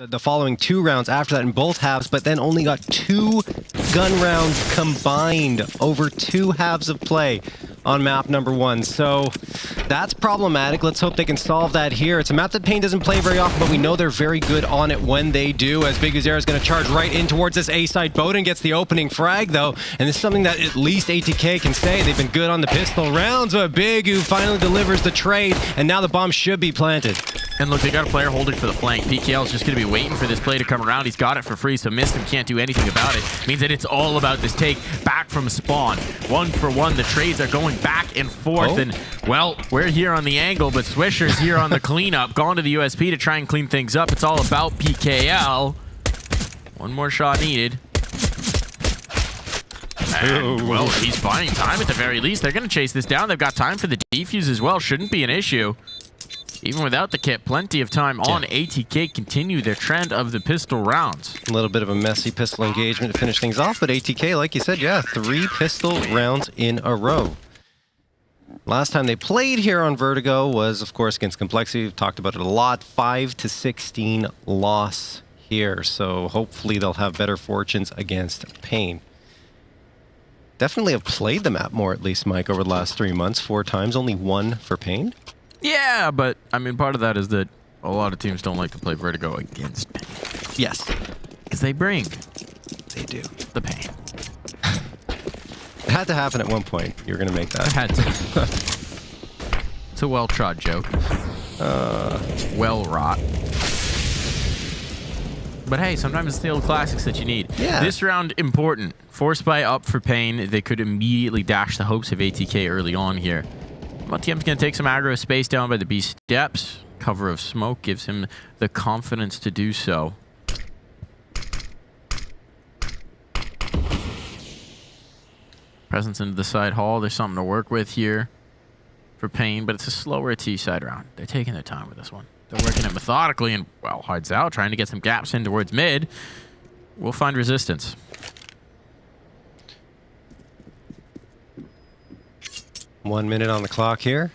the following 2 rounds after that in both halves, but then only got 2 gun rounds combined over 2 halves of play on map number 1. So that's problematic. Let's hope they can solve that here. It's a map that paiN doesn't play very often, but we know they're very good on it when they do, as biguzera is going to charge right in towards this A side. bowden gets the opening frag, though, and this is something that at least ATK can say. They've been good on the pistol rounds, but bigu finally delivers the trade, and now the bomb should be planted. And look, they got a player holding for the flank. PKL is just going to be waiting for this play to come around. He's got it for free, so missed him, can't do anything about it. Means that it's all about this take back from spawn. 1 for 1, the trades are going back and forth. And, well, we're here on the angle, but Swisher's here on the cleanup. Gone to the USP to try and clean things up. It's all about PKL. 1 more shot needed. And, well, he's buying time at the very least. They're going to chase this down. They've got time for the defuse as well. Shouldn't be an issue. Even without the kit, plenty of time on ATK continue their trend of the pistol rounds. A little bit of a messy pistol engagement to finish things off, but ATK, like you said, 3 pistol rounds in a row. Last time they played here on Vertigo was, of course, against Complexity. We've talked about it a lot. 5-16 loss here, so hopefully they'll have better fortunes against paiN. Definitely have played the map more, at least, Mike, over the last 3 months. 4 times, only 1 for paiN. Yeah, but, I mean, part of that is that a lot of teams don't like to play Vertigo against paiN. Yes. Because they bring. They do. The pain. It had to happen at one point. You're going to make that. It had to. It's a well-trod joke. Well-wrought. But hey, sometimes it's the old classics that you need. Yeah. This round, important. Force buy up for paiN. They could immediately dash the hopes of ATK early on here. multikill going to take some aggro space down by the B steps. Cover of smoke gives him the confidence to do so. Presence into the side hall. There's something to work with here for paiN, but it's a slower T side round. They're taking their time with this one. They're working it methodically and, well, hides out, trying to get some gaps in towards mid. We'll find resistance. One minute on the clock here.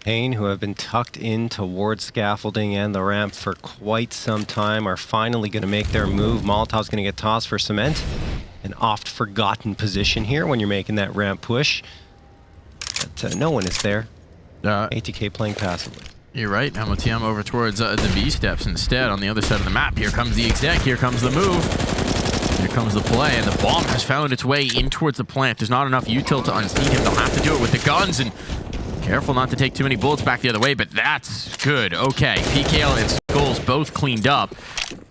paiN, who have been tucked in towards scaffolding and the ramp for quite some time, are finally going to make their move. Molotov's going to get tossed for cement. An oft-forgotten position here when you're making that ramp push. But no one is there. ATK playing passively. You're right. MOTM over towards the B steps instead on the other side of the map. Here comes the exec. Here comes the move. Here comes the play, and the bomb has found its way in towards the plant. There's not enough util to unseat him. They'll have to do it with the guns, and careful not to take too many bullets back the other way, but that's good. Okay, PKL and Skulls both cleaned up.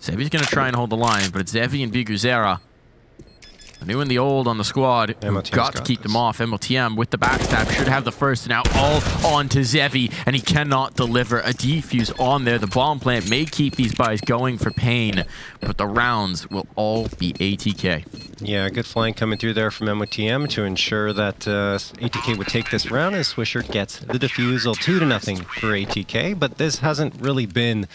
Zevy's going to try and hold the line, but it's Zevy and biguzera. The new and the old on the squad. Got to keep them off. MOTM with the backstab should have the first. Now all on to Zevy, and he cannot deliver a defuse on there. The bomb plant may keep these buys going for paiN, but the rounds will all be ATK. Yeah, good flank coming through there from MOTM to ensure that ATK would take this round, as Swisher gets the defusal. 2-0 for ATK, but this hasn't really been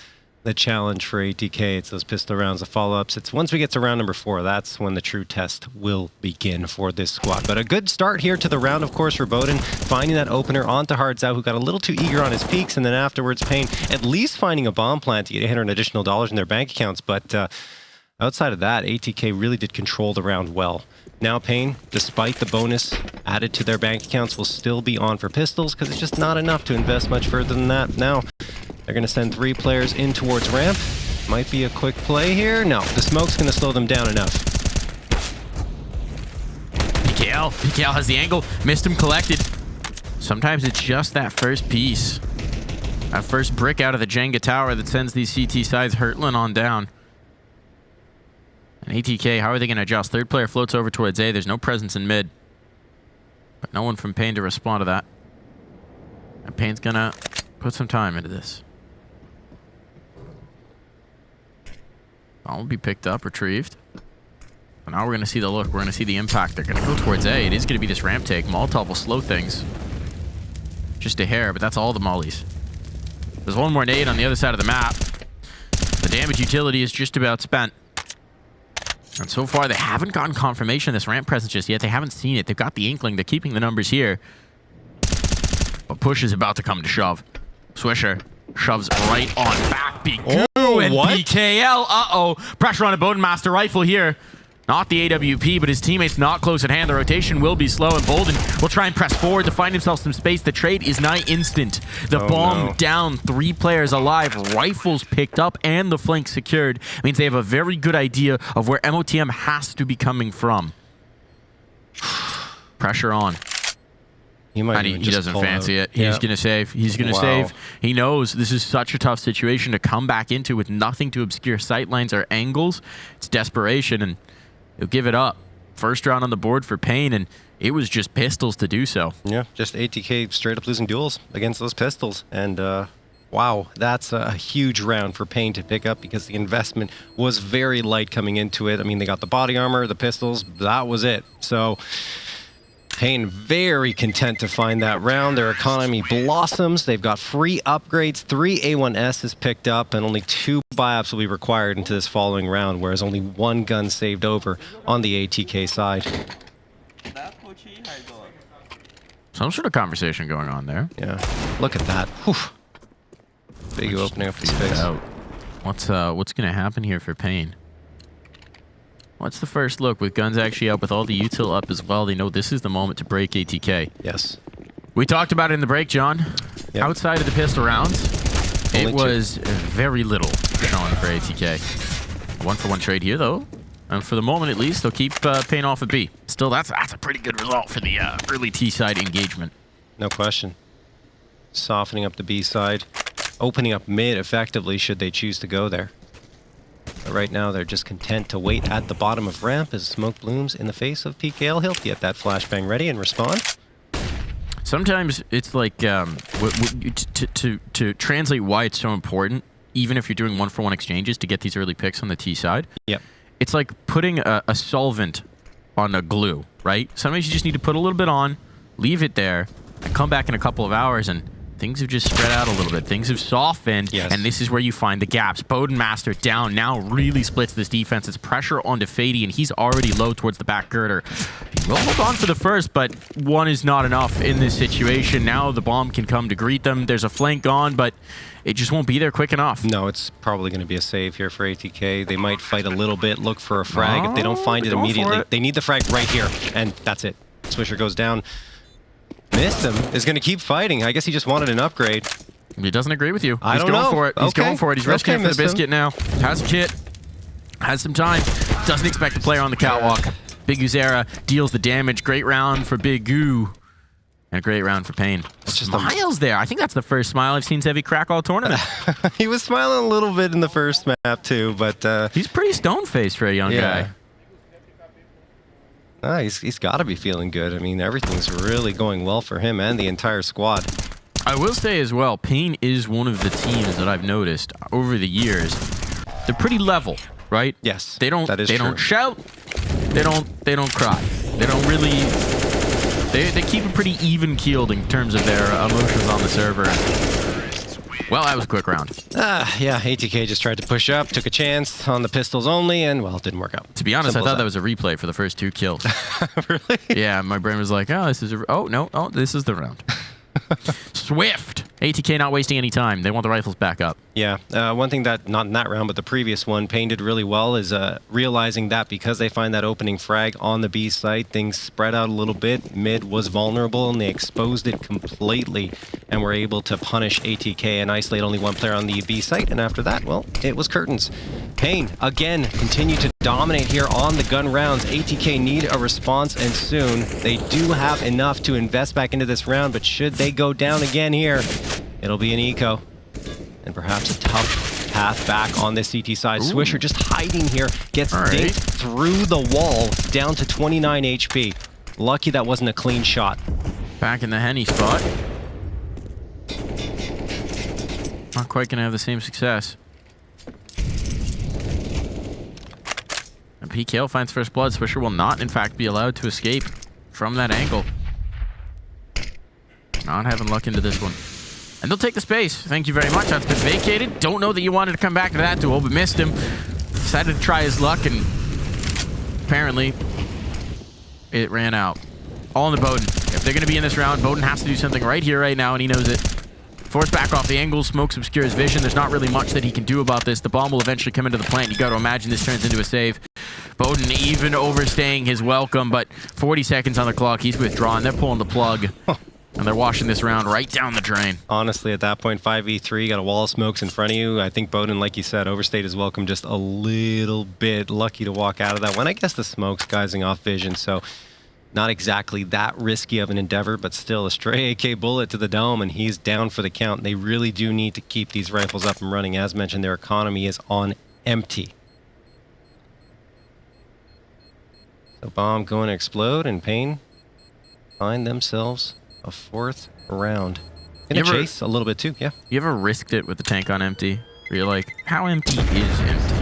the challenge for ATK. It's those pistol rounds, the follow-ups. It's once we get to round number 4, that's when the true test will begin for this squad. But a good start here to the round, of course, for bowden, finding that opener onto Hardzao, who got a little too eager on his peaks, and then afterwards paiN at least finding a bomb plant to get $800 additional in their bank accounts. But outside of that, ATK really did control the round well. Now paiN, despite the bonus added to their bank accounts, will still be on for pistols, because it's just not enough to invest much further than that. Now, they're going to send 3 players in towards ramp. Might be a quick play here. No, the smoke's going to slow them down enough. PKL has the angle. Missed him collected. Sometimes it's just that first piece. That first brick out of the Jenga tower that sends these CT sides hurtling on down. And ATK, how are they going to adjust? Third player floats over towards A. There's no presence in mid. But no one from paiN to respond to that. And paiN's going to put some time into this. All will be picked up, retrieved. And now we're going to see the look. We're going to see the impact. They're going to go towards A. It is going to be this ramp take. Molotov will slow things. Just a hair, but that's all the mollies. There's one more nade on the other side of the map. The damage utility is just about spent. And so far, they haven't gotten confirmation of this ramp presence just yet. They haven't seen it. They've got the inkling. They're keeping the numbers here. But push is about to come to shove. Swisher shoves right on back. Ooh, and what? BKL. Uh-oh. Pressure on a Bodenmaster rifle here. Not the AWP, but his teammates not close at hand. The rotation will be slow, and Bolden will try and press forward to find himself some space. The trade is nigh instant. The bomb down, 3 players alive, rifles picked up, and the flank secured. Means they have a very good idea of where MOTM has to be coming from. Pressure on. He might He doesn't fancy it. Yeah. He's going to save. He's going to save. He knows this is such a tough situation to come back into with nothing to obscure sightlines or angles. It's desperation, and he'll give it up. First round on the board for paiN, and it was just pistols to do so. Yeah, just ATK straight up losing duels against those pistols. And wow, that's a huge round for paiN to pick up because the investment was very light coming into it. I mean, they got the body armor, the pistols, that was it. So paiN very content to find that round. Their economy blossoms. They've got free upgrades. 3 A1S is picked up, and only 2 buy-ups will be required into this following round, whereas only 1 gun saved over on the ATK side. Some sort of conversation going on there. Yeah, look at that. Whew. Big opening up his face. What's going to happen here for paiN? What's the first look? With guns actually up, with all the util up as well, they know this is the moment to break ATK. Yes. We talked about it in the break, John. Yep. Outside of the pistol rounds, Only it was very little showing for ATK. 1-for-1 trade here, though. And for the moment, at least, they'll keep paiN off of B. Still, that's a pretty good result for the early T side engagement. No question. Softening up the B side. Opening up mid effectively should they choose to go there. But right now, they're just content to wait at the bottom of ramp as smoke blooms in the face of PKL. He'll get that flashbang ready and respond. Sometimes it's like to translate why it's so important, even if you're doing 1-for-1 exchanges to get these early picks on the T side. Yep. It's like putting a solvent on a glue, right? Sometimes you just need to put a little bit on, leave it there, and come back in a couple of hours, and things have just spread out a little bit. Things have softened, and this is where you find the gaps. Bodenmaster down now really splits this defense. It's pressure onto Fady, and he's already low towards the back girder. We'll hold on for the first, but 1 is not enough in this situation. Now the bomb can come to greet them. There's a flank on, but it just won't be there quick enough. No, it's probably going to be a save here for ATK. They might fight a little bit, look for a frag. If they don't find it immediately, they need the frag right here, and that's it. Swisher goes down. Missed him. Is going to keep fighting. I guess he just wanted an upgrade. He doesn't agree with you. I don't know. He's going for it. He's going for it. He's rescuing for the biscuit now. Has a kit. Has some time. Doesn't expect a player on the catwalk. biguzera deals the damage. Great round for Big Goo. And a great round for paiN. Smiles there. I think that's the first smile I've seen Zevi crack all tournament. He was smiling a little bit in the first map too, but he's pretty stone-faced for a young guy. He's got to be feeling good. I mean, everything's really going well for him and the entire squad. I will say as well, paiN is one of the teams that I've noticed over the years. They're pretty level, right? Yes, they don't. They don't shout. They don't cry. They don't really. They keep it pretty even keeled in terms of their emotions on the server. Well, that was a quick round. Yeah, ATK just tried to push up, took a chance on the pistols only, and, well, it didn't work out. To be honest, I thought that was a replay for the first 2 kills. Really? Yeah, my brain was like, oh, this is this is the round. Swift. ATK not wasting any time. They want the rifles back up. Yeah. One thing that, not in that round, but the previous one, paiN did really well is realizing that because they find that opening frag on the B site, things spread out a little bit. Mid was vulnerable, and they exposed it completely and were able to punish ATK and isolate only 1 player on the B site. And after that, well, it was curtains. paiN, again, continue to dominate here on the gun rounds. ATK need a response, and soon. They do have enough to invest back into this round, but should they go down again here, it'll be an eco. And perhaps a tough path back on this CT side. Ooh. Swisher just hiding here, gets dinked through the wall, down to 29 HP. Lucky that wasn't a clean shot. Back in the Henny spot. Not quite going to have the same success. And PKL finds first blood. Swisher will not, in fact, be allowed to escape from that angle. Not having luck into this one. And they'll take the space. Thank you very much. That's been vacated. Don't know that you wanted to come back to that duel, but missed him. Decided to try his luck, and apparently it ran out. All in the Bowden. If they're going to be in this round, Bowden has to do something right here, right now, and he knows it. Forced back off the angle, smokes obscures vision. There's not really much that he can do about this. The bomb will eventually come into the plant. You got to imagine this turns into a save. bowden even overstaying his welcome, but 40 seconds on the clock. He's withdrawn. They're pulling the plug. And they're washing this round right down the drain. Honestly, at that point, 5v3, got a wall of smokes in front of you. I think bowden, like you said, overstayed his welcome just a little bit. Lucky to walk out of that one. I guess the smoke's guising off vision, so not exactly that risky of an endeavor, but still a stray AK bullet to the dome, and he's down for the count. They really do need to keep these rifles up and running. As mentioned, their economy is on empty. So bomb going to explode, and paiN find themselves a fourth round. Gonna chase a little bit too, yeah. You ever risked it with the tank on empty? Where you're like, how empty is empty?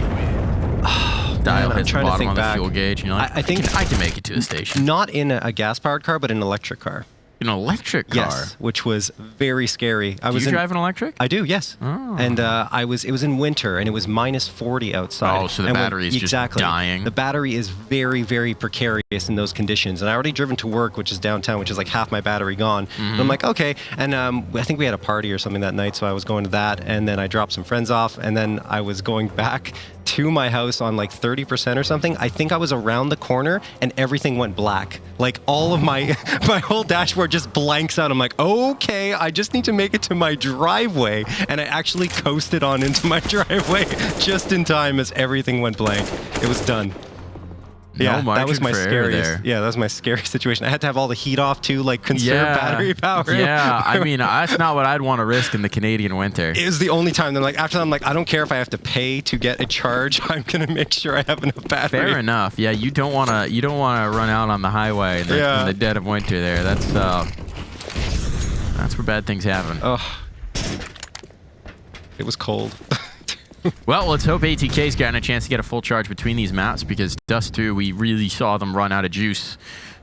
Dial hits the bottom on the fuel gauge, and you're like, I can make it to the station. Not in a gas-powered car, but in an electric car. An electric car? Yes, which was very scary. Do you drive an electric? I do, yes. Oh. And it was in winter, and it was minus 40 outside. Oh, so the battery is just dying. The battery is very, very precarious in those conditions. And I already driven to work, which is downtown, which is like half my battery gone. And I'm like, okay. And I think we had a party or something that night, so I was going to that. And then I dropped some friends off, and then I was going back to my house on like 30% or something. I think I was around the corner, and everything went black. Like all of my whole dashboard just blanks out. I'm like, okay, I just need to make it to my driveway. And I actually coasted on into my driveway just in time as everything went blank. It was done. Yeah, that was my scariest. Yeah, that was my scariest situation. I had to have all the heat off too, like conserve battery power. Yeah, I mean, that's not what I'd want to risk in the Canadian winter. It was the only time. Then, like after that, I'm like, I don't care if I have to pay to get a charge. I'm gonna make sure I have enough battery. Fair enough. Yeah, you don't wanna run out on the highway in the dead of winter. There, that's where bad things happen. Oh, it was cold. Well, let's hope ATK's gotten a chance to get a full charge between these maps, because Dust 2, we really saw them run out of juice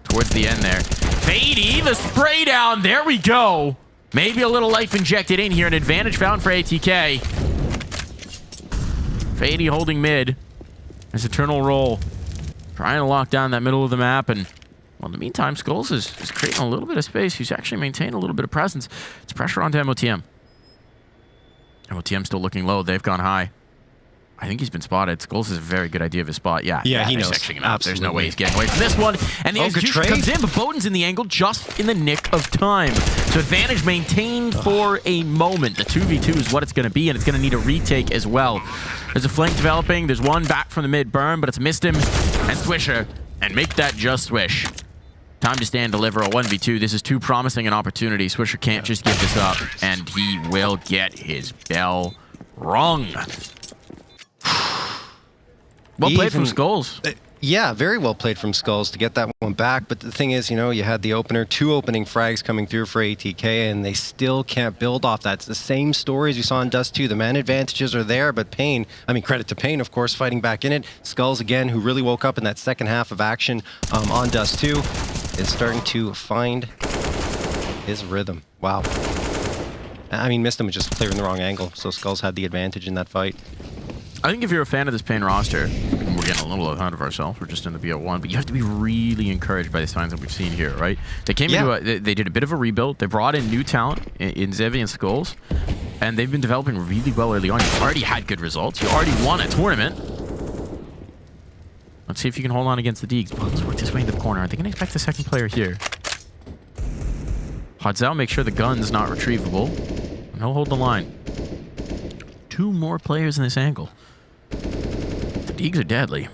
towards the end there. paiN, the spray down. There we go. Maybe a little life injected in here. An advantage found for ATK. paiN holding mid. His eternal roll. Trying to lock down that middle of the map. And, well, in the meantime, Skulls is creating a little bit of space. He's actually maintained a little bit of presence. It's pressure onto MOTM. MOTM still looking low. They've gone high. I think he's been spotted. Skulls is a very good idea of his spot. Yeah, he knows. Sectioning him out. There's no way he's getting away from this one. And the execution comes in, but bowden's in the angle just in the nick of time. So advantage maintained for a moment. The 2v2 is what it's going to be, and it's going to need a retake as well. There's a flank developing. There's one back from the mid burn, but it's missed him. And Swisher. And make that just swish. Time to stand deliver a 1v2. This is too promising an opportunity. Swisher can't just give this up, and he will get his bell rung. Well played from Skulls. Yeah, very well played from Skulls to get that one back. But the thing is, you know, you had the opener, 2 opening frags coming through for ATK, and they still can't build off that. It's the same story as you saw in Dust 2. The man advantages are there, but paiN, I mean, credit to paiN, of course, fighting back in it. Skulls, again, who really woke up in that second half of action on Dust 2, is starting to find his rhythm. Wow. I mean, missed him just clearing the wrong angle, so Skulls had the advantage in that fight. I think if you're a fan of this paiN roster, and we're getting a little ahead of ourselves, we're just in the BO1, but you have to be really encouraged by the signs that we've seen here, right? They came into they did a bit of a rebuild. They brought in new talent in Zevi and Skulls, and they've been developing really well early on. You've already had good results. You already won a tournament. Let's see if you can hold on against the Deegs. Well, let's work this way into the corner. Are they going to expect the second player here? Hodzao makes sure the gun's not retrievable, and he'll hold the line. 2 more players in this angle. The Deegs are deadly.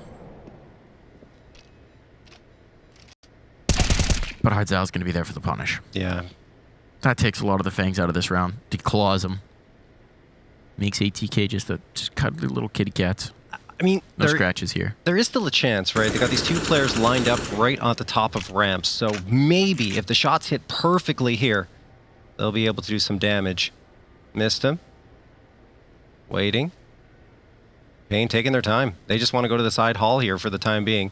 But Hardzao's going to be there for the punish. Yeah. That takes a lot of the fangs out of this round. Declaws them. Makes ATK just cuddly little kitty cats. I mean, no scratches here. There is still a chance, right? They got these 2 players lined up right on the top of ramps. So maybe if the shots hit perfectly here, they'll be able to do some damage. Missed him. Waiting. paiN taking their time. They just want to go to the side hall here for the time being.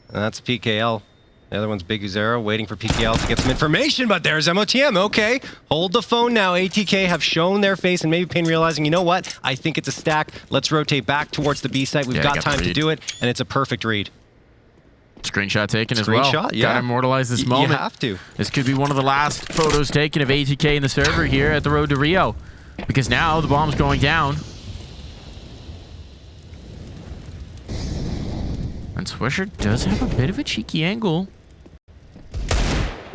And that's PKL. The other one's biguzera, waiting for PKL to get some information, but there's MOTM. Okay, hold the phone now. ATK have shown their face, and maybe paiN realizing, you know what? I think it's a stack. Let's rotate back towards the B site. We've got time to do it, and it's a perfect read. Screenshot taken as well. Screenshot, yeah. Gotta immortalize this moment. You have to. This could be one of the last photos taken of ATK in the server here at the Road to Rio. Because now the bomb's going down. And Swisher does have a bit of a cheeky angle.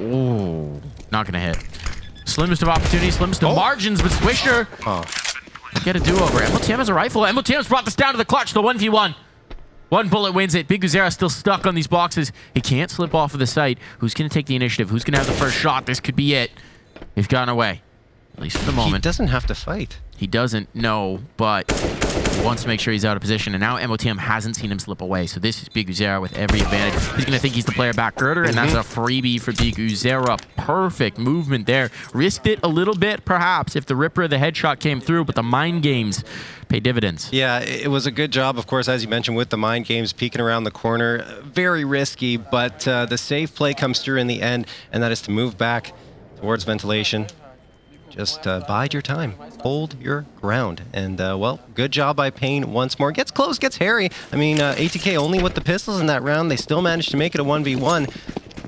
Oh, not gonna hit. Slimmest of opportunities, slimmest of margins, but Swisher get a do-over. MLTM has a rifle. MLTM's brought this down to the clutch, the 1v1. One bullet wins it. biguzera still stuck on these boxes. He can't slip off of the site. Who's gonna take the initiative? Who's gonna have the first shot? This could be it. He's gone away. At least for the moment. He doesn't have to fight. He doesn't, no, but he wants to make sure he's out of position. And now MOTM hasn't seen him slip away. So this is biguzera with every advantage. He's going to think he's the player back girder, and that's a freebie for biguzera. Perfect movement there. Risked it a little bit, perhaps, if the Ripper, the headshot came through, but the mind games pay dividends. Yeah, it was a good job, of course, as you mentioned, with the mind games peeking around the corner. Very risky, but the safe play comes through in the end, and that is to move back towards ventilation. Just bide your time. Hold your ground. And, well, good job by paiN once more. Gets close, gets hairy. I mean, ATK only with the pistols in that round. They still managed to make it a 1v1.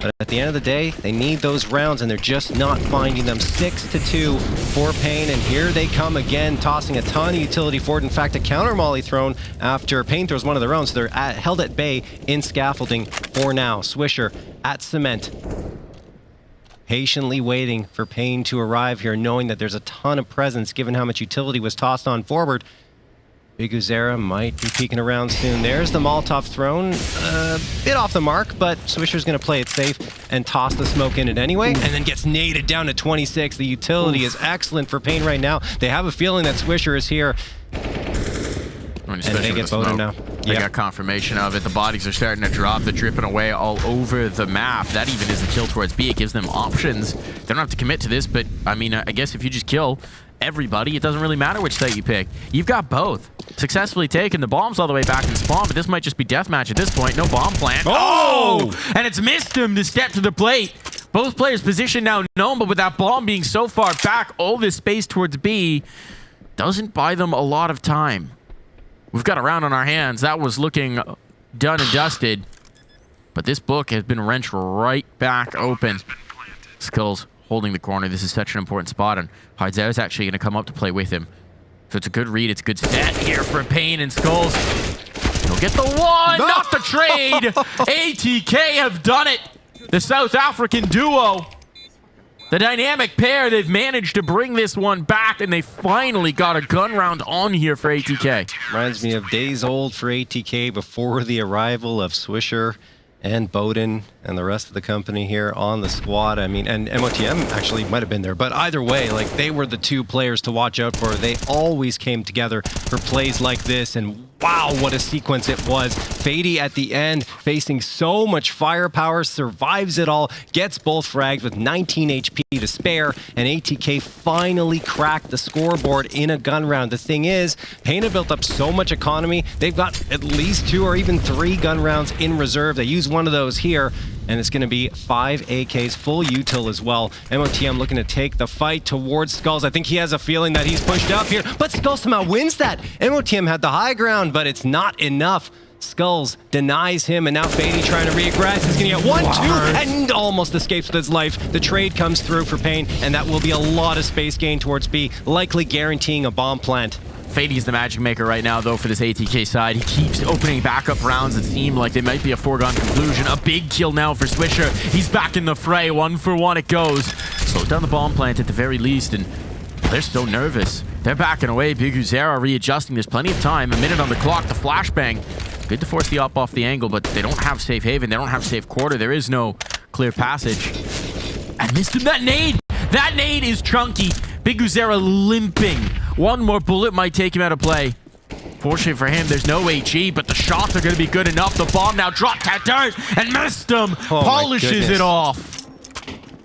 But at the end of the day, they need those rounds, and they're just not finding them. 6-2 for paiN, and here they come again, tossing a ton of utility forward. In fact, a counter molly thrown after paiN throws one of their own, so they're held at bay in scaffolding for now. Swisher at cement. Patiently waiting for paiN to arrive here, knowing that there's a ton of presence given how much utility was tossed on forward. biguzera might be peeking around soon. There's the Molotov thrown, a bit off the mark, but Swisher's going to play it safe and toss the smoke in it anyway, and then gets naded down to 26. The utility is excellent for paiN right now. They have a feeling that Swisher is here. And they get voted now. They got confirmation of it. The bodies are starting to drop. They're dripping away all over the map. That even is the kill towards B. It gives them options. They don't have to commit to this, but I mean, I guess if you just kill everybody, it doesn't really matter which site you pick. You've got both. Successfully taken the bombs all the way back in spawn, but this might just be deathmatch at this point. No bomb plant. Oh! And it's missed him to step to the plate. Both players' position now known, but with that bomb being so far back, all this space towards B doesn't buy them a lot of time. We've got a round on our hands. That was looking done and dusted. But this book has been wrenched right back open. Skulls holding the corner. This is such an important spot, and Hydzer is actually going to come up to play with him. So it's a good read. It's a good stat here for paiN, and Skulls. He'll get the one, not the trade. ATK have done it. The South African duo. The dynamic pair, they've managed to bring this one back, and they finally got a gun round on here for ATK. Reminds me of days old for ATK before the arrival of Swisher and Bowden and the rest of the company here on the squad. I mean, and MOTM actually might have been there, but either way, like, they were the two players to watch out for. They always came together for plays like this, and wow, what a sequence it was. faiD at the end, facing so much firepower, survives it all, gets both frags with 19 HP to spare, and ATK finally cracked the scoreboard in a gun round. The thing is, paiN have built up so much economy, they've got at least 2 or even 3 gun rounds in reserve. They use one of those here, and it's going to be 5 AKs, full util as well. MOTM looking to take the fight towards Skulls. I think he has a feeling that he's pushed up here, but Skulls somehow wins that. MOTM had the high ground, but it's not enough. Skulls denies him, and now faiD trying to reaggress. He's going to get 1, 2, and almost escapes with his life. The trade comes through for paiN, and that will be a lot of space gain towards B, likely guaranteeing a bomb plant. faiD is the magic maker right now, though, for this ATK side. He keeps opening backup rounds that seem like they might be a foregone conclusion. A big kill now for Swisher. He's back in the fray. 1 for 1 it goes. Slows down the bomb plant at the very least, and they're so nervous. They're backing away. biguzera readjusting. There's plenty of time. A minute on the clock. The flashbang. Good to force the op off the angle, but they don't have safe haven. They don't have safe quarter. There is no clear passage. I missed him. That nade! That nade is chunky. biguzera limping. One more bullet might take him out of play. Fortunately for him, there's no HE, but the shots are going to be good enough. The bomb now dropped at dirt and missed him. Polishes it off.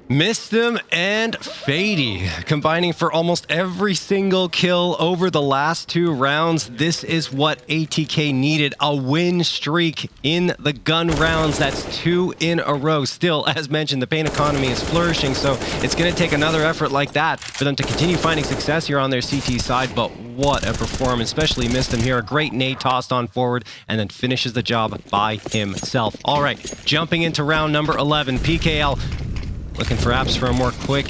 Missed him, and faiD combining for almost every single kill over the last 2 rounds. This is what ATK needed, a win streak in the gun rounds. That's 2 in a row. Still, as mentioned, the paiN economy is flourishing, so it's going to take another effort like that for them to continue finding success here on their CT side. But what a performance, especially missed him here. A great nade tossed on forward, and then finishes the job by himself. All right, jumping into round number 11, PKL looking perhaps for a more quick,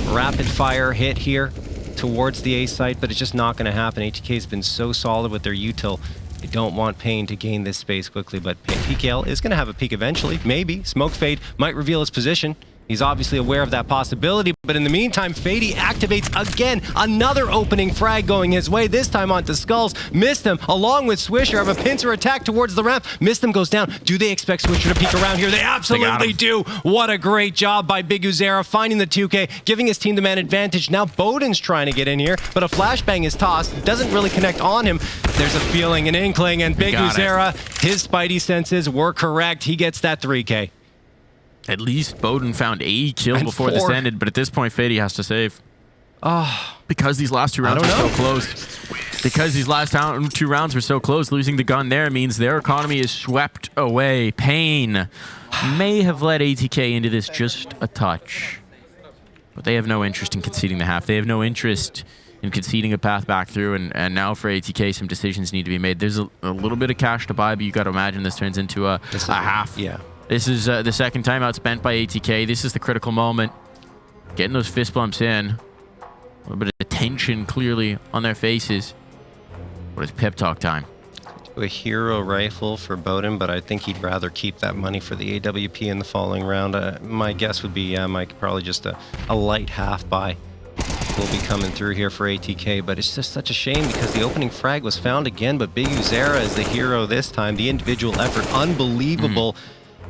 rapid-fire hit here. towards the A site, but it's just not going to happen. ATK's been so solid with their util. They don't want paiN to gain this space quickly, but PKL is going to have a peek eventually. Maybe. Smoke Fade might reveal his position. He's obviously aware of that possibility, but in the meantime, Fady activates again. Another opening frag going his way, this time onto Skulls. Missed him, along with Swisher, have a pincer attack towards the ramp. Missed him, goes down. Do they expect Swisher to peek around here? They absolutely do. What a great job by biguzera, finding the 2K, giving his team the man advantage. Now Bowden's trying to get in here, but a flashbang is tossed. Doesn't really connect on him. There's a feeling, an inkling, and biguzera, his spidey senses were correct. He gets that 3K. At least Bowden found a kill before this ended, but at this point, Fady has to save. Because these last 2 rounds were so close. Because these last 2 rounds were so close, losing the gun there means their economy is swept away. paiN may have led ATK into this just a touch, but they have no interest in conceding the half. They have no interest in conceding a path back through, and now for ATK, some decisions need to be made. There's a little bit of cash to buy, but you got to imagine this turns into a half. Yeah. This is the second timeout spent by ATK. This is the critical moment. Getting those fist bumps in. A little bit of tension clearly on their faces. But it's pep talk time. A hero rifle for Bowden, but I think he'd rather keep that money for the AWP in the following round. My guess would be, Mike, probably just a light half buy will be coming through here for ATK, but it's just such a shame because the opening frag was found again, but biguzera is the hero this time. The individual effort, unbelievable.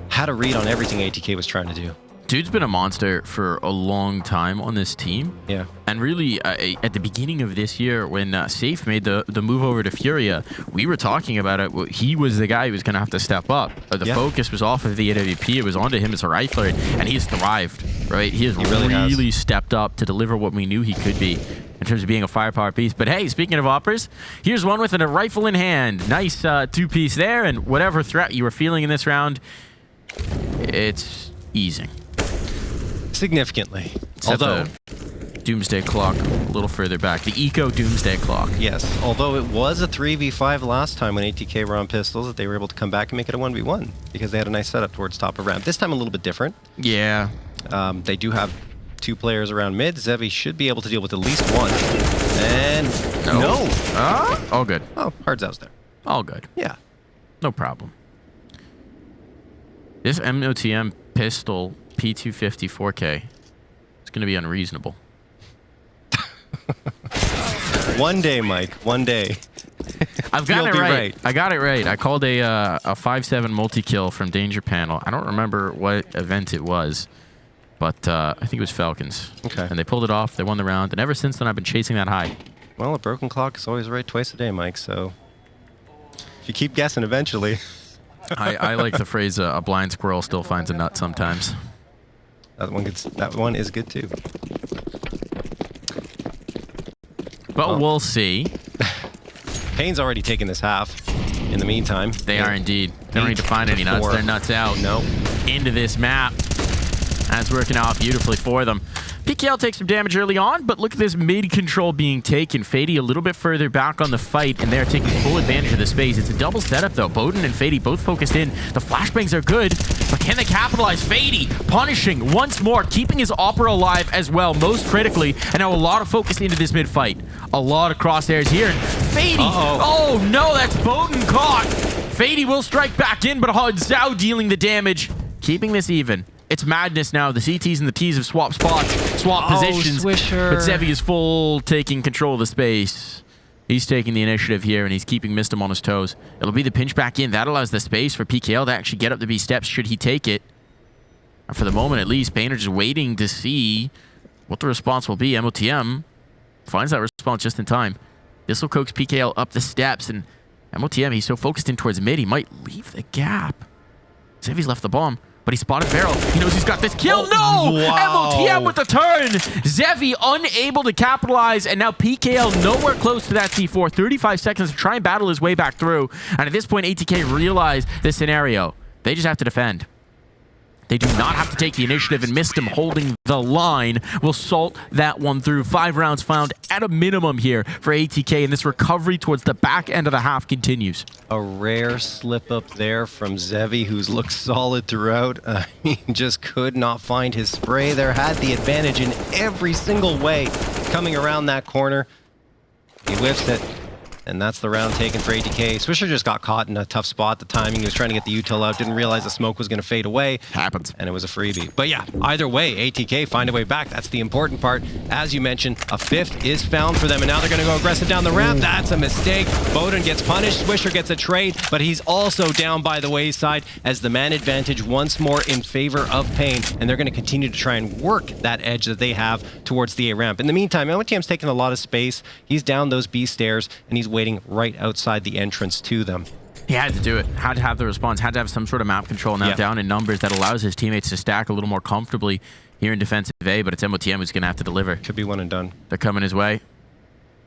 Had a read on everything ATK was trying to do. Dude's been a monster for a long time on this team. Yeah. And really, at the beginning of this year, when Safe made the move over to Furia, we were talking about it. He was the guy who was going to have to step up. The focus was off of the AWP. It was onto him as a rifler, and he has thrived, right? He has really stepped up to deliver what we knew he could be in terms of being a firepower piece. But hey, speaking of operas, here's one with a rifle in hand. Nice 2-piece there, and whatever threat you were feeling in this round, it's easing. Significantly. Although Doomsday Clock a little further back. The Eco Doomsday Clock. Yes. Although it was a 3v5 last time when ATK were on pistols, that they were able to come back and make it a 1v1 because they had a nice setup towards top of ramp. This time a little bit different. Yeah. They do have 2 players around mid. Zevi should be able to deal with at least one. And no. All good. Oh, hard Zow's there. All good. Yeah. No problem. This MOTM pistol P250 4K is going to be unreasonable. One day, Mike. One day. I've got it right. I got it right. I called a 5-7 multi-kill from Danger Panel. I don't remember what event it was, but I think it was Falcons. Okay. And they pulled it off. They won the round. And ever since then, I've been chasing that high. Well, a broken clock is always right twice a day, Mike. So if you keep guessing, eventually. I like the phrase, a blind squirrel still finds a nut sometimes. That one is good too. But we'll see. paiN's already taken this half in the meantime. They are indeed. They don't need to find any nuts. They're nuts out. Nope. Into this map. That's working out beautifully for them. PKL takes some damage early on, but look at this mid control being taken. Fady a little bit further back on the fight, and they're taking full advantage of the space. It's a double setup, though. Bowden and Fady both focused in. The flashbangs are good, but can they capitalize? Fady punishing once more, keeping his opera alive as well, most critically, and now a lot of focus into this mid fight. A lot of crosshairs here. Fady! Oh, no, that's Bowden caught. Fady will strike back in, but Zhao dealing the damage, keeping this even. It's madness now. The CTs and the Ts have swapped spots, swapped positions. Swisher. But Zevi is full taking control of the space. He's taking the initiative here, and he's keeping Mistim on his toes. It'll be the pinch back in. That allows the space for PKL to actually get up the B steps should he take it. And for the moment, at least, paiN are just waiting to see what the response will be. MOTM finds that response just in time. This will coax PKL up the steps, and MOTM, he's so focused in towards mid, he might leave the gap. Zevi's left the bomb. But he spotted Barrel. He knows he's got this kill. No! Wow. MOTM with the turn. Zevi unable to capitalize. And now PKL nowhere close to that C4. 35 seconds to try and battle his way back through. And at this point, ATK realize this scenario. They just have to defend. They do not have to take the initiative, and Mistim holding the line will salt that one through. 5 rounds found at a minimum here for ATK, and this recovery towards the back end of the half continues. A rare slip up there from Zevi, who's looked solid throughout. He just could not find his spray there. Had the advantage in every single way. coming around that corner. He whiffs it. And that's the round taken for ATK. Swisher just got caught in a tough spot. The timing, he was trying to get the util out, didn't realize the smoke was going to fade away. Happens. And it was a freebie. But yeah, either way, ATK find a way back. That's the important part. As you mentioned, a fifth is found for them, and now they're going to go aggressive down the ramp. That's a mistake. bowden gets punished. Swisher gets a trade, but he's also down by the wayside as the man advantage once more in favor of paiN, and they're going to continue to try and work that edge that they have towards the A ramp. In the meantime, MOTM's taking a lot of space. He's down those B stairs, and he's waiting right outside the entrance to them. He had to do it. Had to have the response. Had to have some sort of map control now down in numbers that allows his teammates to stack a little more comfortably here in defensive A, but it's MOTM who's going to have to deliver. Could be one and done. They're coming his way.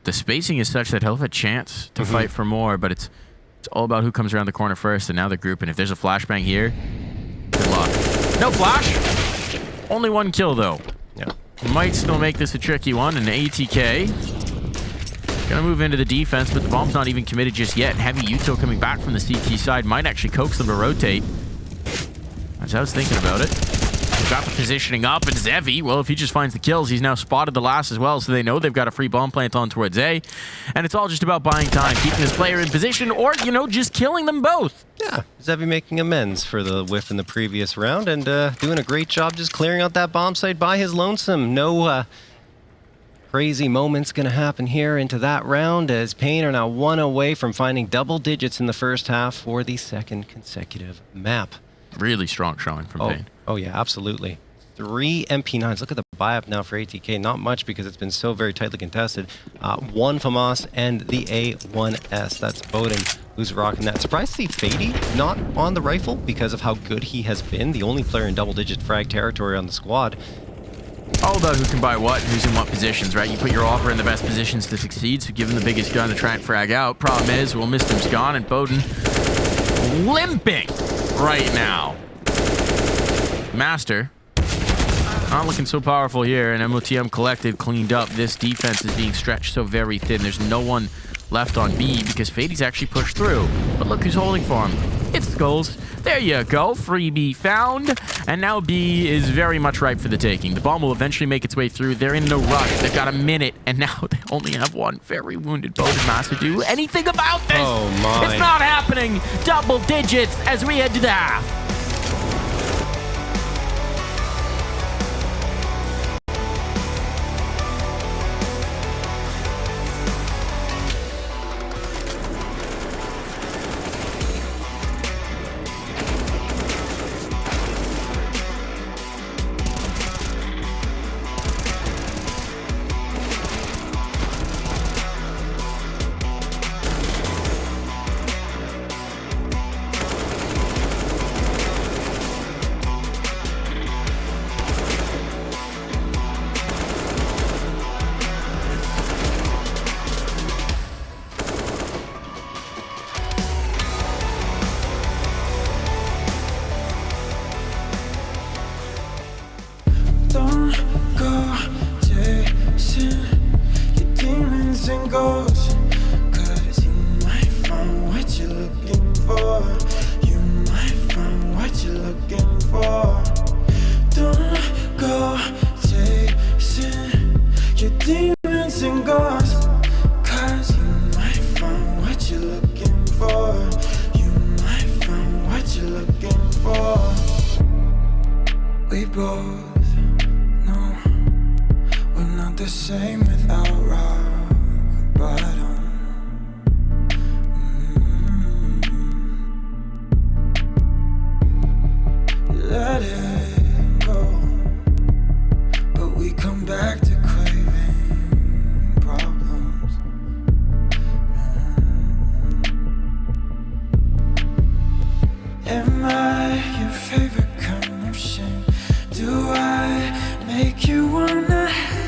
The spacing is such that he'll have a chance to fight for more, but it's all about who comes around the corner first, and now they're grouping. If there's a flashbang here, good luck. No flash. Only one kill, though. Yeah. Might still make this a tricky one, and ATK gonna move into the defense, but the bomb's not even committed just yet. Heavy util coming back from the CT side might actually coax them to rotate. As I was thinking about it. Got the positioning up, and Zevi, well, if he just finds the kills, he's now spotted the last as well, so they know they've got a free bomb plant on towards A. And it's all just about buying time, keeping this player in position, or, you know, just killing them both. Yeah, Zevi making amends for the whiff in the previous round, and doing a great job just clearing out that bomb site by his lonesome. No crazy moments going to happen here into that round, as paiN are now one away from finding double digits in the first half for the second consecutive map. Really strong showing from paiN. Oh yeah, absolutely. 3 MP9s. Look at the buy-up now for ATK. Not much because it's been so very tightly contested. 1 FAMAS and the A1S. That's bowden who's rocking that. Surprised to see paiN not on the rifle because of how good he has been. The only player in double-digit frag territory on the squad. All about who can buy what, who's in what positions, right? You put your offer in the best positions to succeed, so give him the biggest gun to try and frag out. Problem is, well, Mistim's gone, and bowden limping right now. Master not looking so powerful here, and MOTM Collective cleaned up. This defense is being stretched so very thin. There's no one left on B because Fady's actually pushed through. But look who's holding for him. It's Skulls. There you go. Freebie found. And now B is very much ripe for the taking. The bomb will eventually make its way through. They're in no rush. They've got a minute, and now they only have one very wounded bowden master to do anything about this. Oh my. It's not happening. Double digits as we head to the half. We both know we're not the same without rock bottom. Let it go, but we come back to craving problems. Am I your favorite kind of shame? Do I make you wanna hate?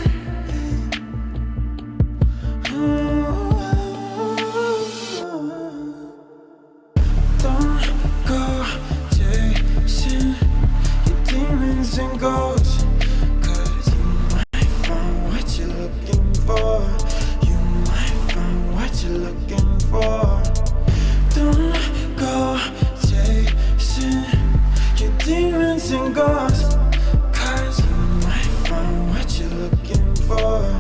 Don't go chasing your demons and ghosts, 'cause you might find what you're looking for. You might find what you're looking for. Don't go chasing your demons and ghosts, 'cause you might find what you're looking for.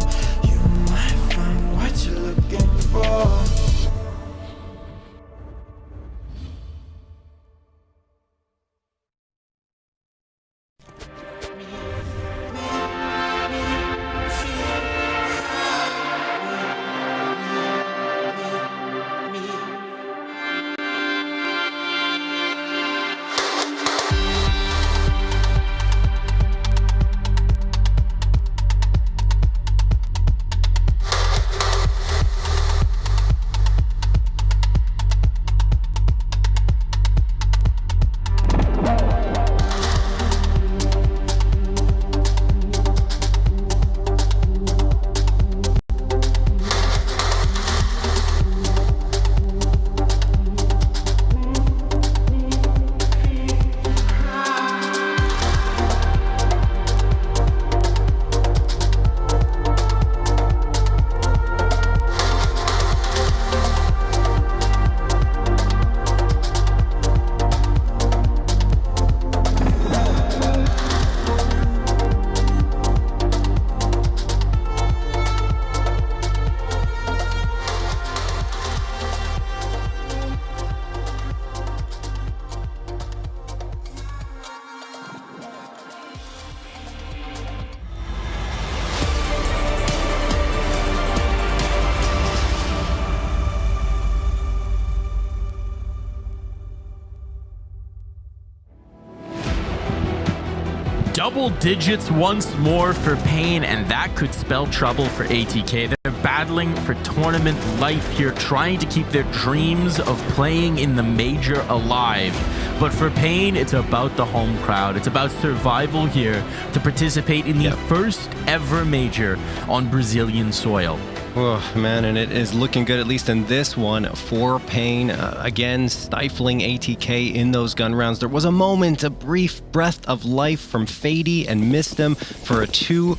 Double digits once more for paiN, and that could spell trouble for ATK. They're battling for tournament life here, trying to keep their dreams of playing in the major alive. But for paiN, it's about the home crowd. It's about survival here to participate in the first ever major on Brazilian soil. Oh, man, and it is looking good, at least in this one, for paiN. Again, stifling ATK in those gun rounds. There was a moment, a brief breath of life from faiD, and missed him for a two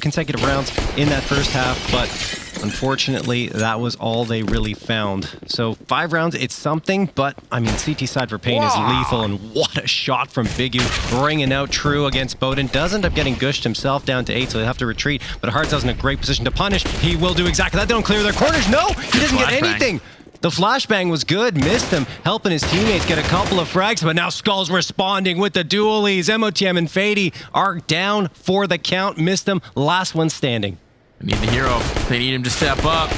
consecutive rounds in that first half, but unfortunately, that was all they really found. So 5 rounds, it's something, but I mean, CT side for paiN is lethal, and what a shot from Bigu, bringing out True against Bowden. Does end up getting gushed himself down to 8, so he'll have to retreat, but Hardzel's in a great position to punish. He will do exactly that. They don't clear their corners. No, he doesn't get anything. The flashbang was good, missed him, helping his teammates get a couple of frags, but now Skull's responding with the dualies. MOTM and faiD are down for the count, missed him, last one standing. They need the hero. They need him to step up.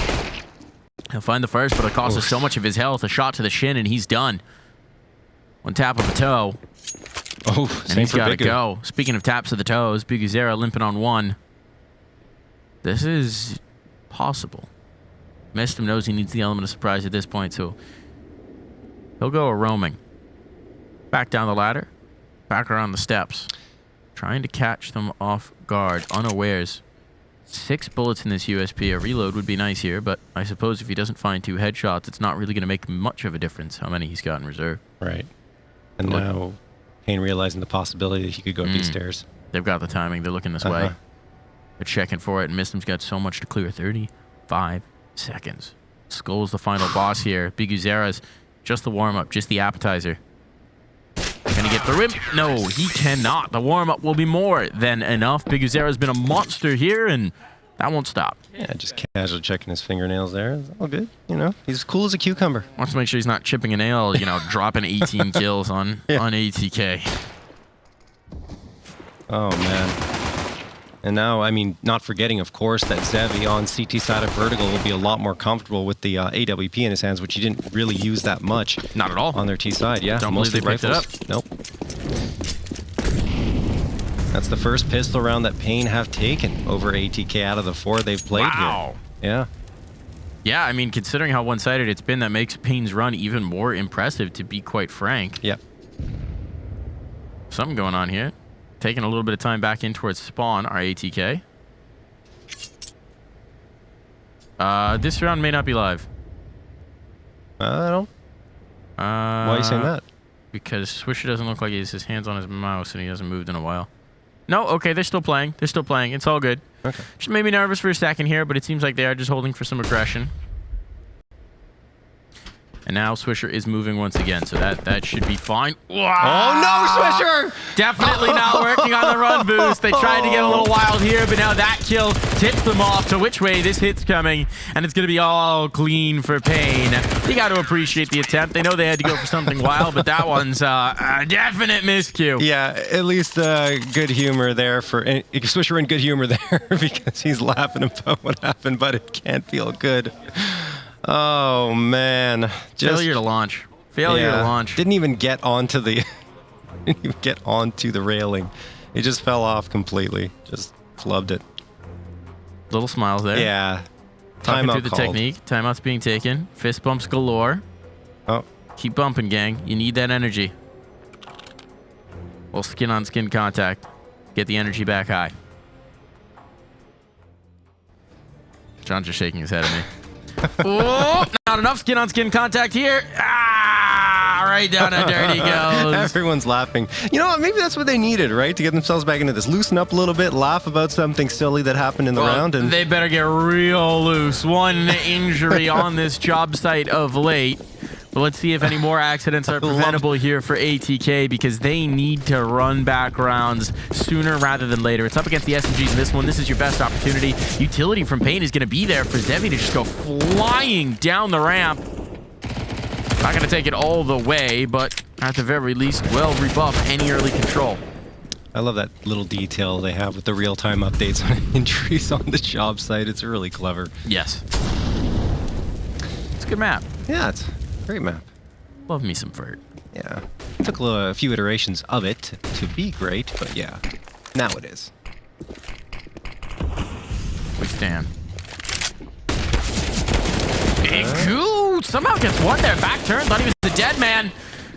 He'll find the first, but it costs us so much of his health. A shot to the shin, and he's done. One tap of a toe. Oh, and he's got to go. Speaking of taps of the toes, biguzera limping on 1. This is possible. Missed him, knows he needs the element of surprise at this point, so he'll go a roaming. Back down the ladder. Back around the steps. Trying to catch them off guard, unawares. 6 bullets in this USP. A reload would be nice here, but I suppose if he doesn't find 2 headshots, it's not really going to make much of a difference how many he's got in reserve. Right. And now paiN realizing the possibility that he could go up these stairs. They've got the timing. They're looking this way. They're checking for it, and Mistim's got so much to clear. 35 seconds. Skull's the final boss here. biguzera's just the warm-up, just the appetizer. Can he get through him? No, he cannot. The warm-up will be more than enough. biguzera's been a monster here, and that won't stop. Yeah, just casually checking his fingernails there. It's all good. You know, he's cool as a cucumber. Wants to make sure he's not chipping a nail, you know, dropping 18 kills on ATK. Oh, man. And now, I mean, not forgetting, of course, that Zevi on CT side of Vertigo will be a lot more comfortable with the AWP in his hands, which he didn't really use that much. Not at all. On their T side, yeah. Don't mostly believe they rifles. picked it up. Nope. That's the first pistol round that paiN have taken over ATK out of the 4 they've played here. Yeah. Yeah, I mean, considering how one-sided it's been, that makes paiN's run even more impressive, to be quite frank. Yeah. Something going on here. Taking a little bit of time back in towards spawn, our ATK. This round may not be live. I don't. Why are you saying that? Because Swisher doesn't look like he has his hands on his mouse and he hasn't moved in a while. No, okay, they're still playing. They're still playing. It's all good. Okay. Just made me nervous for a second here, but it seems like they are just holding for some aggression. And now Swisher is moving once again, so that should be fine. Wow. Oh no, Swisher! Definitely not working on the run boost. They tried to get a little wild here, but now that kill tips them off to which way this hit's coming, and it's going to be all clean for paiN. You got to appreciate the attempt. They know they had to go for something wild, but that one's a definite miscue. Yeah, at least good humor there for Swisher in good humor there because he's laughing about what happened, but it can't feel good. Oh man, Failure to launch. Failure to launch. Didn't even get onto the railing. It just fell off completely. Just flubbed it. Little smiles there. Yeah. Talking Timeout through the called. technique. Timeout's being taken. Fist bumps galore. Oh. Keep bumping, gang. You need that energy. Well, skin on skin contact. Get the energy back high. John's just shaking his head at me. Oh, not enough skin on skin contact here. Ah, right down and dirty goes. Everyone's laughing. You know what? Maybe that's what they needed, right? To get themselves back into this. Loosen up a little bit, laugh about something silly that happened in the round. And they better get real loose. One injury on this job site of late. But let's see if any more accidents are preventable here for ATK, because they need to run back rounds sooner rather than later. It's up against the SMGs in this one. This is your best opportunity. Utility from paiN is going to be there for Zevi to just go flying down the ramp. Not going to take it all the way, but at the very least, will rebuff any early control. I love that little detail they have with the real-time updates on injuries on the job site. It's really clever. Yes. It's a good map. Yeah, it's a great map. Love me some Vert. Yeah. Took a few iterations of it to be great, but yeah, now it is. We stand. Bigu somehow gets one there. Back turn. Thought he was the dead man.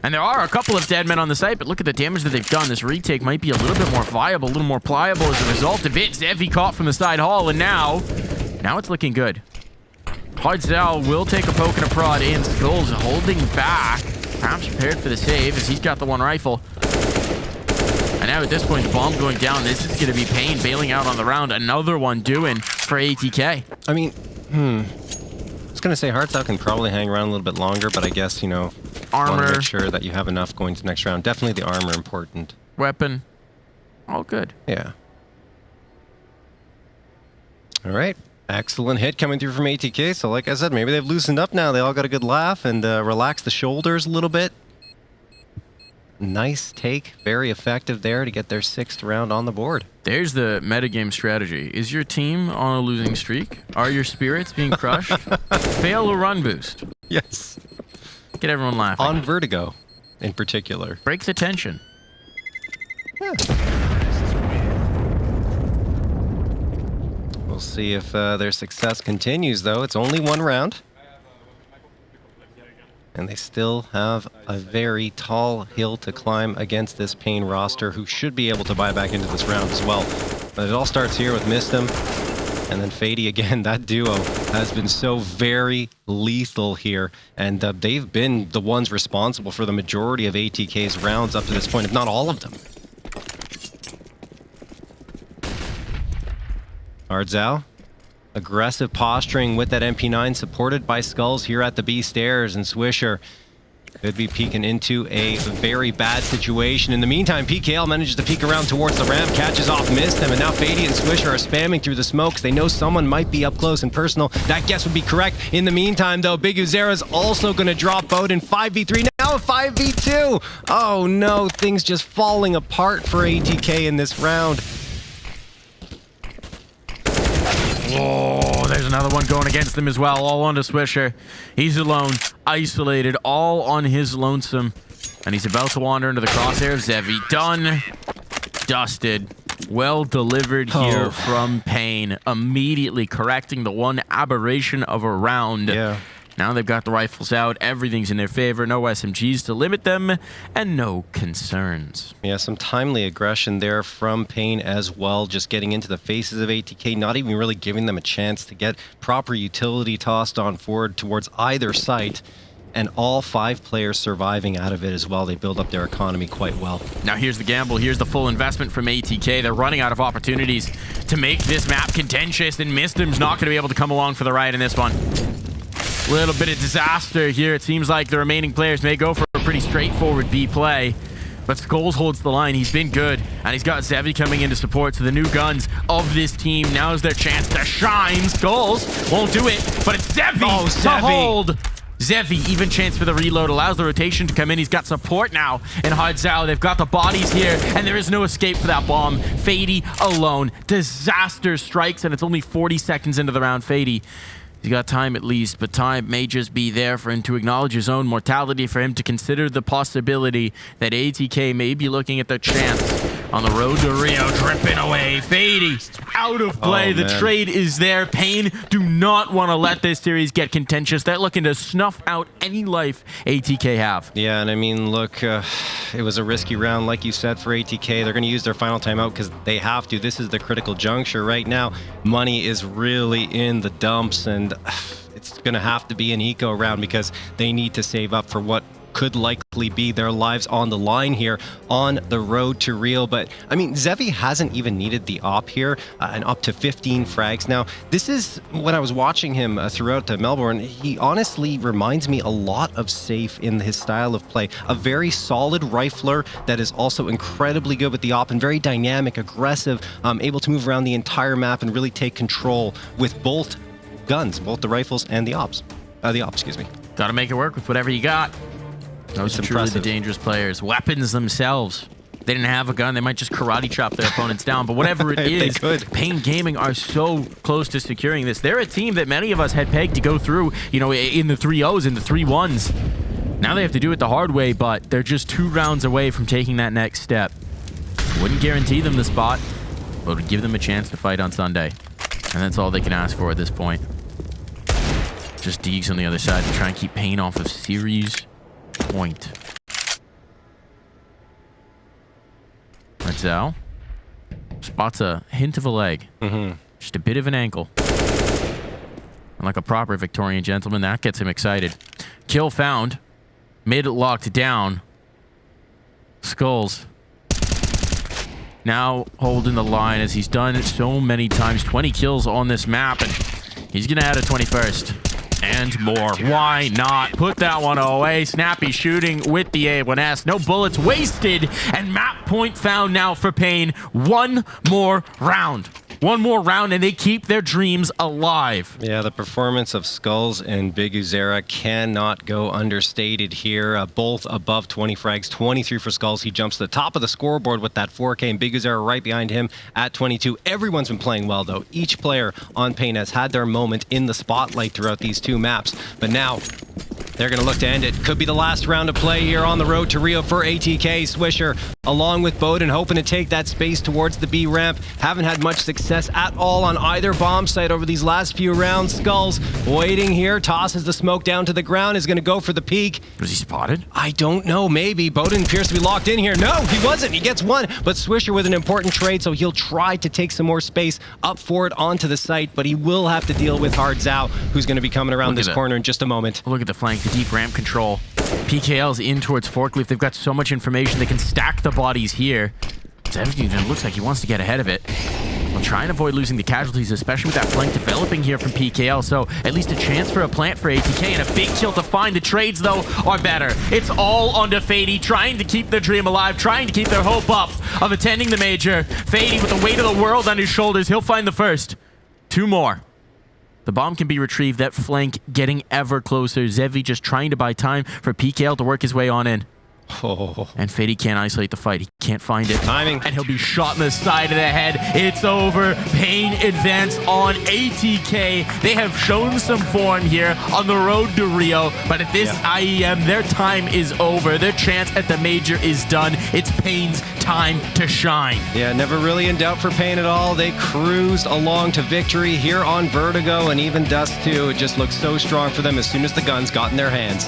And there are a couple of dead men on the site, but look at the damage that they've done. This retake might be a little bit more viable, a little more pliable as a result of it. Zevi caught from the side hall, and now it's looking good. Hardzal will take a poke and a prod in. Skulls holding back. Perhaps prepared for the save as he's got the one rifle. And now at this point, the bomb going down. This is going to be paiN bailing out on the round. Another one doing for ATK. I mean, I was going to say Hardzal can probably hang around a little bit longer, but I guess, you know, Armor. want to make sure that you have enough going to the next round. Definitely the armor important. Weapon. All good. Yeah. All right. Excellent hit coming through from ATK. So like I said, maybe they've loosened up now. They all got a good laugh and relaxed the shoulders a little bit. Nice take. Very effective there to get their 6th round on the board. There's the metagame strategy. Is your team on a losing streak? Are your spirits being crushed? Fail a run boost. Yes. Get everyone laughing. On Vertigo, in particular. Break the tension. Yeah. We'll see if their success continues, though. It's only 1 round. And they still have a very tall hill to climb against this paiN roster, who should be able to buy back into this round as well. But it all starts here with Mistim. And then paiN again. That duo has been so very lethal here. And they've been the ones responsible for the majority of ATK's rounds up to this point, if not all of them. Hardzal, aggressive posturing with that MP9, supported by Skulls here at the B stairs, and Swisher could be peeking into a very bad situation. In the meantime, PKL manages to peek around towards the ramp, catches off Mistim, and now feiDi and Swisher are spamming through the smokes. They know someone might be up close and personal. That guess would be correct. In the meantime, though, biguzera's also going to drop out in 5v3, now a 5v2. Oh no, things just falling apart for ATK in this round. Oh, there's another one going against them as well, all onto Swisher. He's alone, isolated, all on his lonesome. And he's about to wander into the crosshair of Zevi. Done. Dusted. Well delivered here from paiN. Immediately correcting the one aberration of a round. Yeah. Now they've got the rifles out. Everything's in their favor. No SMGs to limit them. And no concerns. Yeah, some timely aggression there from paiN as well. Just getting into the faces of ATK. Not even really giving them a chance to get proper utility tossed on forward towards either site. And all 5 players surviving out of it as well. They build up their economy quite well. Now here's the gamble. Here's the full investment from ATK. They're running out of opportunities to make this map contentious. And Mistim's not going to be able to come along for the ride in this one. Little bit of disaster here. It seems like the remaining players may go for a pretty straightforward B play. But Skulls holds the line. He's been good. And he's got Zevi coming in to support. So the new guns of this team. Now is their chance to shine. Skulls won't do it. But it's Zevi to hold. Zevi, even chance for the reload. Allows the rotation to come in. He's got support now in Hardzal. They've got the bodies here. And there is no escape for that bomb. feiDi alone. Disaster strikes. And it's only 40 seconds into the round. feiDi. He's got time at least, but time may just be there for him to acknowledge his own mortality, for him to consider the possibility that ATK may be looking at their chance on the road to Rio, dripping away. feiDi out of play. The trade is there. paiN do not want to let this series get contentious. They're looking to snuff out any life ATK have. Yeah, and I mean, look, it was a risky round, like you said, for ATK. They're going to use their final timeout because they have to. This is the critical juncture right now. Money is really in the dumps, and it's going to have to be an eco round because they need to save up for what could likely be their lives on the line here on the road to Rio. But I mean, Zevi hasn't even needed the op here, and up to 15 frags now. This is, when I was watching him throughout Melbourne, he honestly reminds me a lot of Safe in his style of play. A very solid rifler that is also incredibly good with the op and very dynamic, aggressive, able to move around the entire map and really take control with both guns, both the rifles and the ops. Excuse me. Got to make it work with whatever you got. Those are truly the dangerous players. Weapons themselves. They didn't have a gun. They might just karate chop their opponents down. But whatever it is, paiN Gaming are so close to securing this. They're a team that many of us had pegged to go through, you know, in the 3-0s, in the 3-1s. Now they have to do it the hard way, but they're just 2 rounds away from taking that next step. Wouldn't guarantee them the spot, but would give them a chance to fight on Sunday. And that's all they can ask for at this point. Just Deegs on the other side to try and keep paiN off of series point. That's Zhao. Spots a hint of a leg. Just a bit of an ankle. And like a proper Victorian gentleman, that gets him excited. Kill found. Mid locked down. Skulls. Now holding the line as he's done it so many times. 20 kills on this map, and he's going to add a 21st. And more. Why not? Put that one away. Snappy shooting with the A1S. No bullets wasted. And map point found now for paiN. One more round. One more round, and they keep their dreams alive. Yeah, the performance of Skulls and biguzera cannot go understated here. Both above 20 frags, 23 for Skulls. He jumps to the top of the scoreboard with that 4K, and biguzera right behind him at 22. Everyone's been playing well, though. Each player on paiN has had their moment in the spotlight throughout these 2 maps. But now, they're going to look to end it. Could be the last round of play here on the road to Rio for ATK. Swisher, along with Bowden, hoping to take that space towards the B ramp. Haven't had much success at all on either bomb site over these last few rounds. Skulls waiting here, tosses the smoke down to the ground, is going to go for the peak. Was he spotted? I don't know, maybe. Bowden appears to be locked in here. No, he wasn't. He gets one, but Swisher with an important trade, so he'll try to take some more space up forward onto the site, but he will have to deal with Hard Zhao, who's going to be coming around this corner in just a moment. Look at the flank, the deep ramp control. PKL's in towards Forklift. They've got so much information. They can stack the bodies here. It looks like he wants to get ahead of it. We'll try and avoid losing the casualties, especially with that flank developing here from PKL. So at least a chance for a plant for ATK and a big kill to find. The trades, though, are better. It's all onto paiN, trying to keep their dream alive, trying to keep their hope up of attending the major. paiN with the weight of the world on his shoulders. He'll find the first. 2 more. The bomb can be retrieved. That flank getting ever closer. Zevi just trying to buy time for PKL to work his way on in. Oh. And paiN can't isolate the fight. He can't find it. Timing. And he'll be shot in the side of the head. It's over. paiN advance on ATK. They have shown some form here on the road to Rio. But at this IEM, their time is over. Their chance at the major is done. It's paiN's time to shine. Yeah, never really in doubt for paiN at all. They cruised along to victory here on Vertigo, and even Dust too. It just looked so strong for them as soon as the guns got in their hands.